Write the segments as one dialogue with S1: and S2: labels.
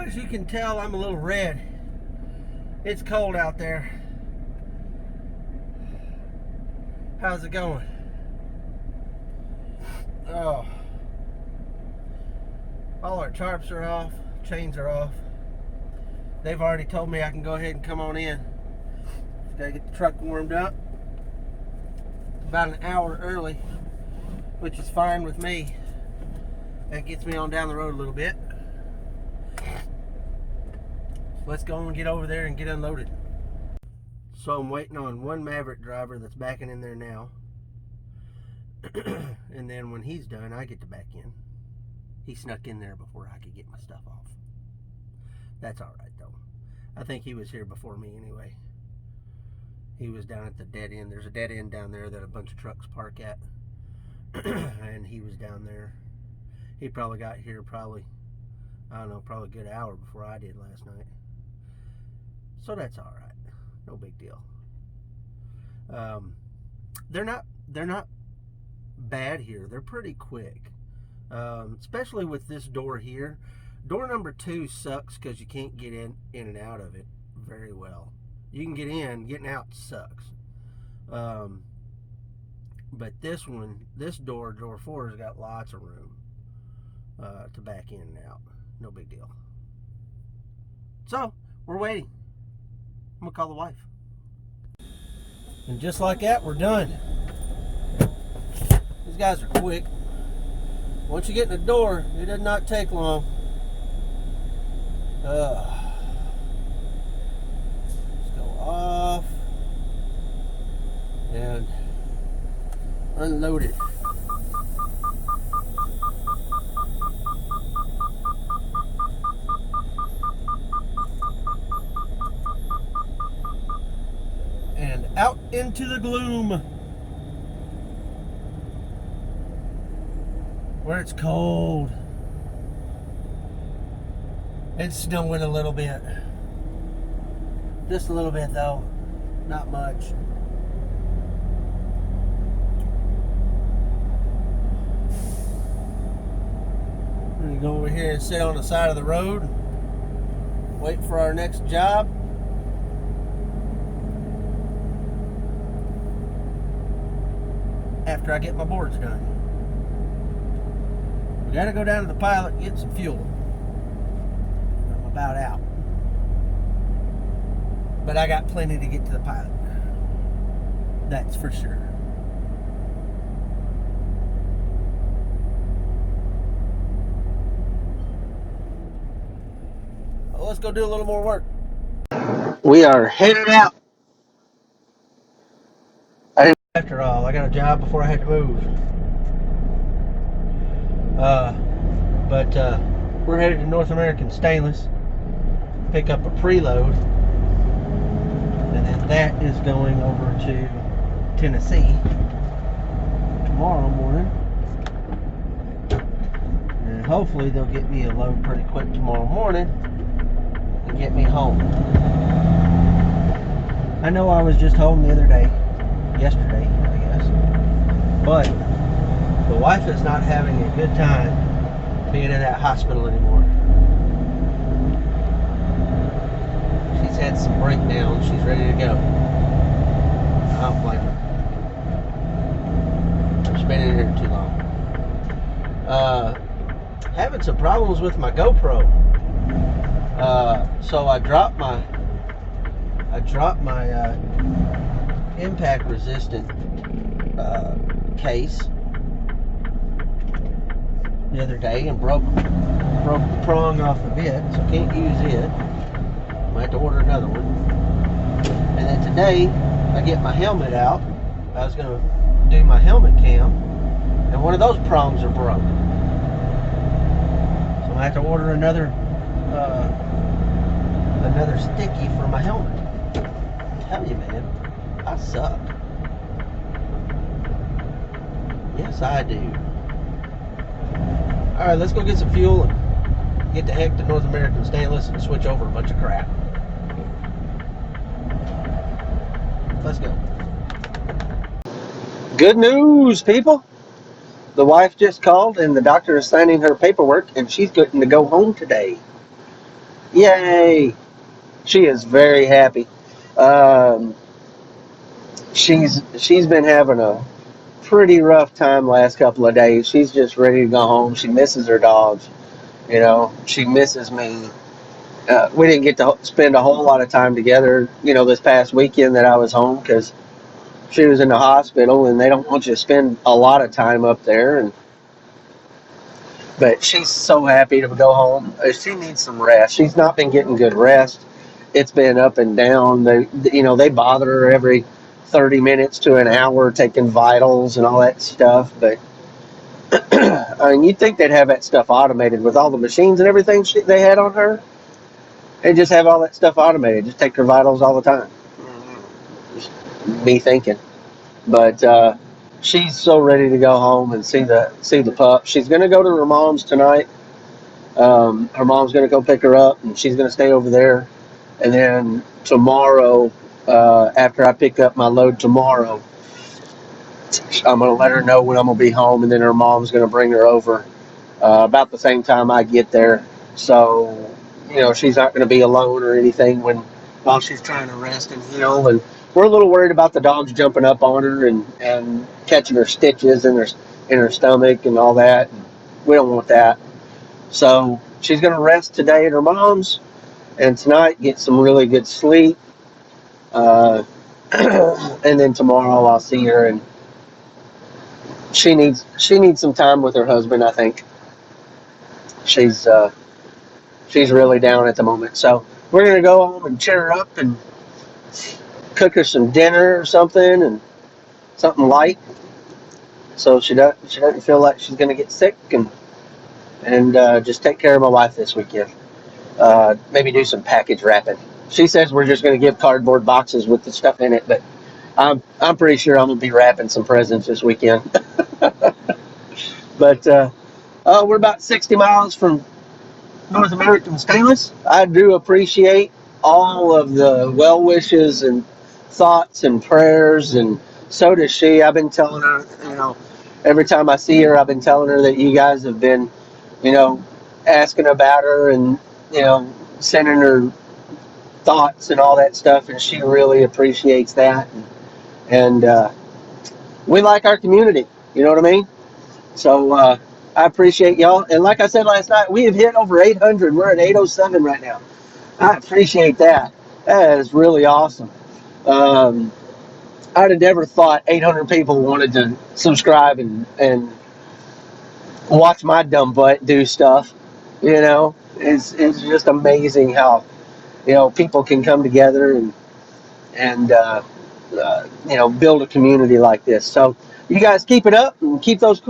S1: As you can tell, I'm a little red. It's cold out there. How's it going? Oh. All our tarps are off, chains are off. They've already told me I can go ahead and come on in. Just gotta get the truck warmed up. About an hour early, which is fine with me. That gets me on down the road a little bit. Let's go and get over there and get unloaded. So I'm waiting on one Maverick driver that's backing in there now. And then when he's done, I get to back in. He snuck in there before I could get my stuff off. That's alright though. I think he was here before me anyway. He was down at the dead end. There's a dead end down there that a bunch of trucks park at. And he was down there. He probably got here probably a good hour before I did last night. So that's alright. No big deal. They're not bad here. They're pretty quick. Especially with this door here. Door number 2 sucks because you can't get in and out of it very well. You can get in, getting out sucks. But this one, this door 4, has got lots of room to back in and out. No big deal. So, we're waiting. I'm gonna call the wife. And just like that, we're done. These guys are quick. Once you get in the door, it does not take long. Let's go off and unload it. And out into the gloom where it's cold. It's snowing a little bit. Just a little bit though. Not much. We're gonna go over here and sit on the side of the road. Wait for our next job. After I get my boards done. We gotta go down to the pilot and get some fuel. I'm about out. But I got plenty to get to the pilot. That's for sure. Well, let's go do a little more work. We are headed out. After all, I got a job before I had to move. But we're headed to North American Stainless. Pick up a preload. And then that is going over to Tennessee tomorrow morning. And hopefully they'll get me a load pretty quick tomorrow morning and get me home. I know I was just home the other day. Yesterday, I guess. But the wife is not having a good time being in that hospital anymore. She's had some breakdowns. She's ready to go. I don't blame her. She's been in here too long. Having some problems with my GoPro. So I dropped my impact resistant case the other day and broke the prong off of it, so can't use it. I might have to order another one. And then today I get my helmet out. I was gonna do my helmet cam and one of those prongs are broke. So I have to order another sticky for my helmet. I tell you, man, I suck. Yes, I do. Alright, let's go get some fuel and get the heck to North American Stainless and switch over a bunch of crap. Let's go. Good news, people. The wife just called and the doctor is signing her paperwork and she's going to go home today.
S2: Yay! She is very happy. Um, she's been having a pretty rough time last couple of days. She's just ready to go home. She misses her dogs. You know, she misses me. We didn't get to spend a whole lot of time together, this past weekend that I was home because she was in the hospital and they don't want you to spend a lot of time up there. But she's so happy to go home. She needs some rest. She's not been getting good rest. It's been up and down. They bother her every 30 minutes to an hour taking vitals and all that stuff. But I mean, you'd think they'd have that stuff automated with all the machines and everything they had on her. They just have all that stuff automated. Just take her vitals all the time. Just me thinking. But she's so ready to go home and see the pup. She's gonna go to her mom's tonight. Her mom's gonna go pick her up, and she's gonna stay over there. And then tomorrow, after I pick up my load tomorrow, I'm gonna let her know when I'm gonna be home, and then her mom's gonna bring her over about the same time I get there. So, she's not gonna be alone or anything while she's trying to rest and heal. And we're a little worried about the dogs jumping up on her and catching her stitches in her stomach and all that. We don't want that. So she's gonna rest today at her mom's, and tonight get some really good sleep. Uh, and then tomorrow I'll see her, and she needs some time with her husband. I think she's really down at the moment. So we're gonna go home and cheer her up and cook her some dinner or something, and something light, so she doesn't feel like she's gonna get sick, and just take care of my wife this weekend. Maybe do some package wrapping. She says we're just gonna give cardboard boxes with the stuff in it, but I'm pretty sure I'm gonna be wrapping some presents this weekend. But we're about 60 miles from North American Stainless. I do appreciate all of the well wishes and thoughts and prayers, and so does she. I've been telling her, every time I see her, I've been telling her that you guys have been, asking about her and, sending her thoughts and all that stuff, and she really appreciates that. And we like our community, you know what I mean? So I appreciate y'all. And like I said last night, we have hit over 800. We're at 807 right now. I appreciate that. That is really awesome. I'd have never thought 800 people wanted to subscribe and watch my dumb butt do stuff. It's just amazing how people can come together and build a community like this. So you guys keep it up and keep those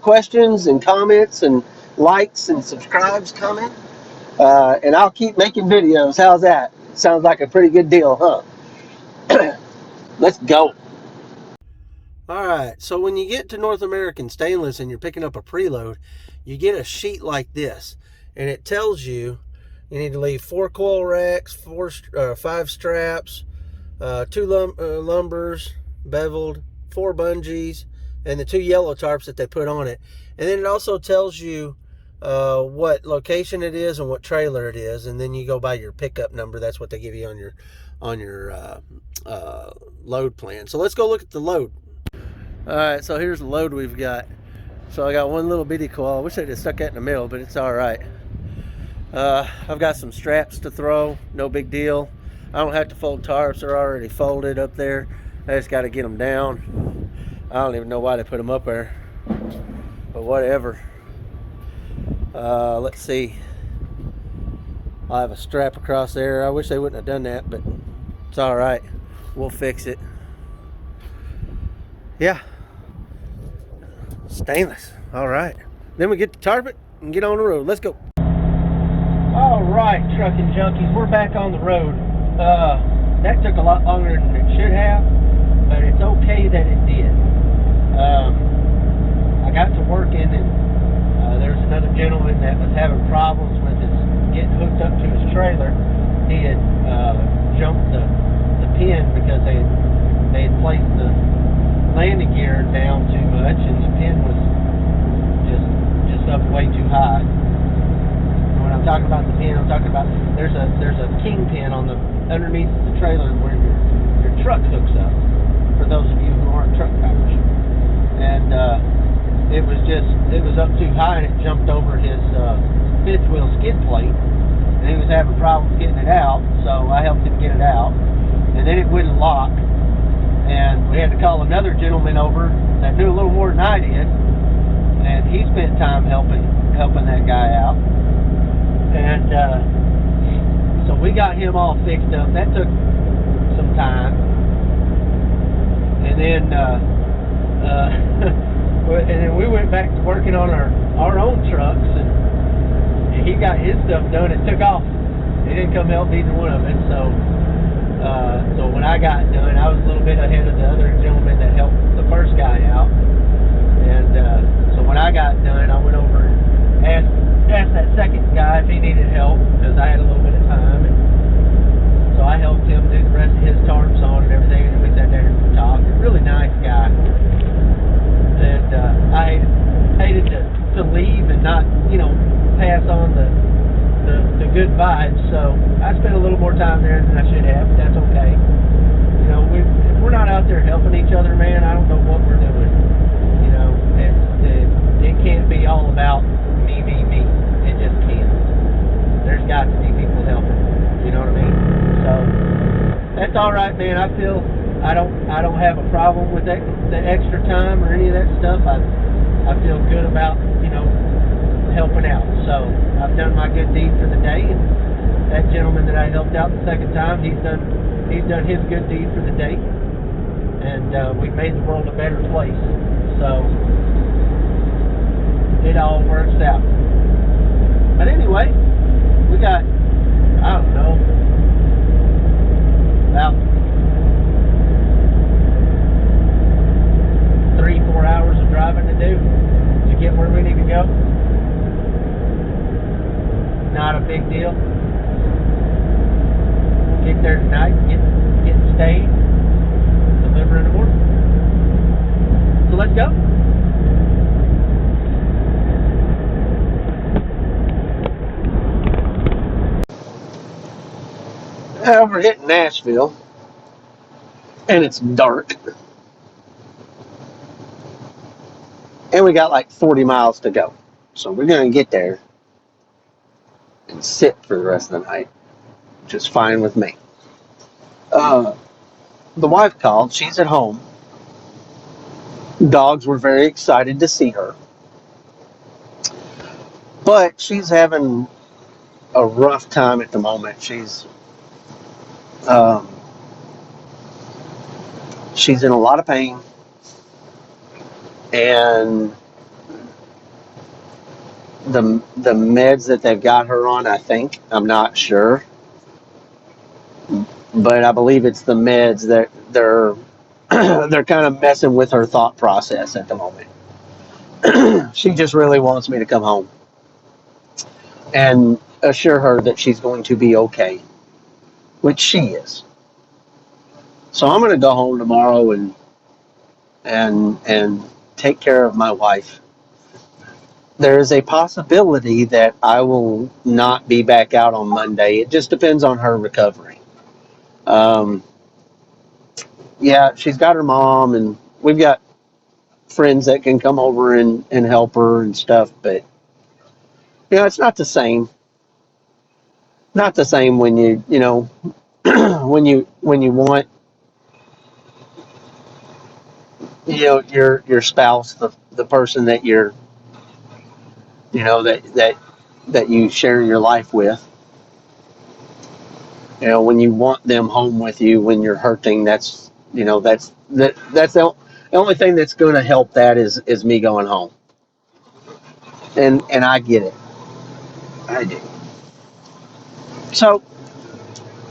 S2: questions and comments and likes and subscribes coming. And I'll keep making videos. How's that? Sounds like a pretty good deal, huh? Let's go.
S1: All right, so when you get to North American Stainless and you're picking up a preload, you get a sheet like this, and it tells you need to leave 4 coil racks, 5 straps, 2 lumbers beveled, 4 bungees, and the 2 yellow tarps that they put on it. And then it also tells you what location it is and what trailer it is, and then you go by your pickup number. That's what they give you on your load plan. So let's go look at the load. All right, so here's the load we've got. So I got one little bitty coil. I wish I'd have stuck that in the middle, but it's all right. I've got some straps to throw, no big deal. I don't have to fold tarps, they're already folded up there. I just got to get them down. I don't even know why they put them up there, but whatever. Let's see. I have a strap across there. I wish they wouldn't have done that, but it's all right. We'll fix it. Yeah. Stainless. All right. Then we get to tarp it and get on the road. Let's go. All right, trucking junkies, we're back on the road. That took a lot longer than it should have, but it's okay that it did. I got to working, and there's another gentleman that was having problems with getting hooked up to his trailer. He had jumped the pin because they had placed the landing gear down too much, and the pin was just up way too high. You know what I'm ain't talking about the pin. I'm talking about there's a king pin on the underneath the trailer where your truck hooks up. For those of you who aren't truck drivers, and it was up too high and it jumped over his fifth wheel skid plate, and he was having problems getting it out. So I helped him get it out, and then it wouldn't lock, and we had to call another gentleman over that knew a little more than I did, and he spent time helping that guy out, and so we got him all fixed up. That took some time, and then and then we went back to working on our own trucks, and he got his stuff done and took off. He didn't come help either one of us, so when I got done, I was a little bit ahead of the other gentleman that helped the first guy out, and so when I got done, I went over and asked that second guy if he needed help, because I had a little bit of time, and so I helped him do the rest of his tarps on and everything, and we sat there and talked. A really nice guy, and I hated to leave and not, pass on the good vibes, so I spent a little more time there than I should have, but that's okay. If we're not out there helping each other, man, I don't know what we're doing. It can't be all about me. It just can't. There's got to be people helping. You know what I mean? So that's all right, man. I feel I don't have a problem with that, the extra time or any of that stuff. I feel good about helping out. So I've done my good deed for the day, and that gentleman that I helped out the second time, he's done his good deed for the day, and we've made the world a better place. So it all works out. But anyway, we got, I don't know, about 3-4 hours of driving to do to get where we need to go. Not a big deal. Get there tonight, get stayed, deliver an order. So let's go.
S2: We're hitting Nashville, and it's dark, and we got like 40 miles to go. So we're going to get there and sit for the rest of the night, which is fine with me. The wife called. She's at home. Dogs were very excited to see her, but she's having a rough time at the moment. She's in a lot of pain, and the meds that they've got her on, I'm not sure, but I believe it's the meds that they're they're kind of messing with her thought process at the moment. She just really wants me to come home and assure her that she's going to be okay, which she is. So I'm going to go home tomorrow and take care of my wife. There is a possibility that I will not be back out on Monday. It just depends on her recovery. Yeah, she's got her mom, and we've got friends that can come over and help her and stuff, but it's not the same. Not the same when when you want your spouse, the person that you're that you share your life with. When you want them home with you when you're hurting, that's the only thing that's going to help. That is me going home, and I get it. I do. So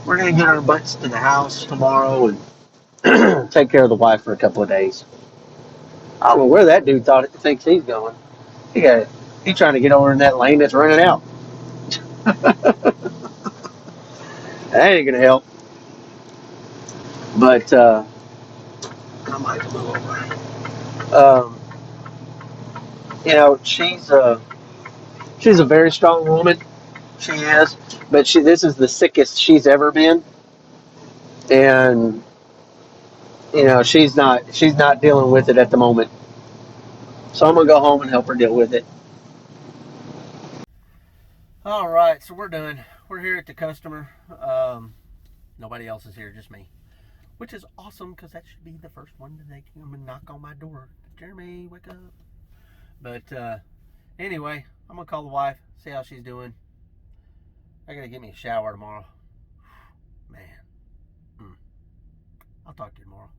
S2: we're gonna get our butts to the house tomorrow and take care of the wife for a couple of days. I don't know where that dude thinks he's going. He's trying to get over in that lane that's running out. That ain't gonna help. But I might pull over. She's a very strong woman. She is, but this is the sickest she's ever been, and she's not dealing with it at the moment. So I'm gonna go home and help her deal with it.
S1: All right, so we're done. We're here at the customer. Nobody else is here, just me, which is awesome because that should be the first one that they come and knock on my door. Jeremy, wake up. But anyway, I'm gonna call the wife, see how she's doing. I gotta get me a shower tomorrow. Man, I'll talk to you tomorrow.